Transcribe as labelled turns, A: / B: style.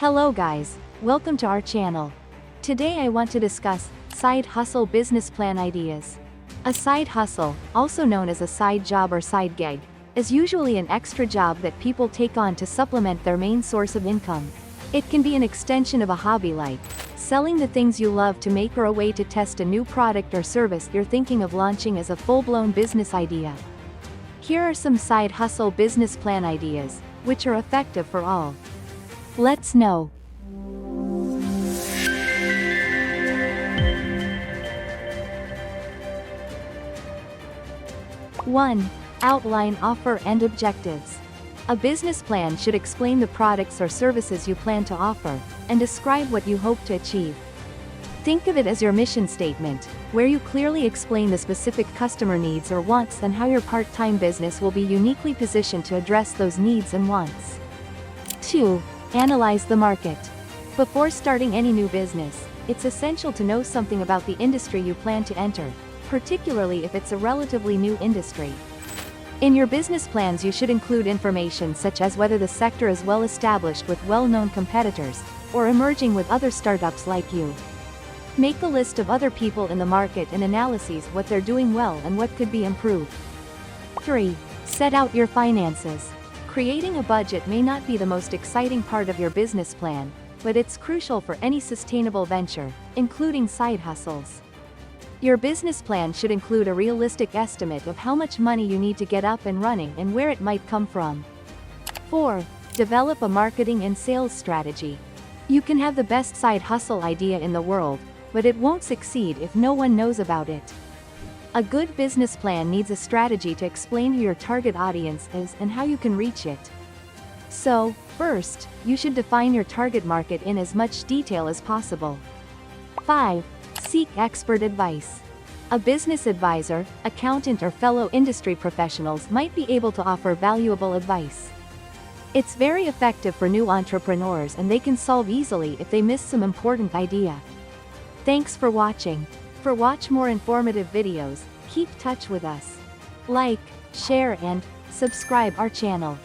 A: Hello guys, welcome to our channel. Today I want to discuss side hustle business plan ideas. A side hustle, also known as a side job or side gig, is usually an extra job that people take on to supplement their main source of income. It can be an extension of a hobby like selling the things you love to make, or a way to test a new product or service you're thinking of launching as a full-blown business idea. Here are some side hustle business plan ideas, which are effective for all. Let's know. 1. Outline offer and objectives. A business plan should explain the products or services you plan to offer, and describe what you hope to achieve. Think of it as your mission statement, where you clearly explain the specific customer needs or wants and how your part-time business will be uniquely positioned to address those needs and wants. 2. Analyze the market. Before starting any new business, it's essential to know something about the industry you plan to enter, particularly if it's a relatively new industry. In your business plans, you should include information such as whether the sector is well established with well-known competitors, or emerging with other startups like you. Make a list of other people in the market and analyses what they're doing well and what could be improved. 3. Set out your finances. Creating a budget may not be the most exciting part of your business plan, but it's crucial for any sustainable venture, including side hustles. Your business plan should include a realistic estimate of how much money you need to get up and running and where it might come from. 4. Develop a marketing and sales strategy. You can have the best side hustle idea in the world, but it won't succeed if no one knows about it. A good business plan needs a strategy to explain who your target audience is and how you can reach it. So, first, you should define your target market in as much detail as possible. 5. Seek expert advice. A business advisor, accountant, or fellow industry professionals might be able to offer valuable advice. It's very effective for new entrepreneurs, and they can solve easily if they miss some important idea. Thanks for watching. For watch more informative videos, keep touch with us. Like, share and subscribe our channel.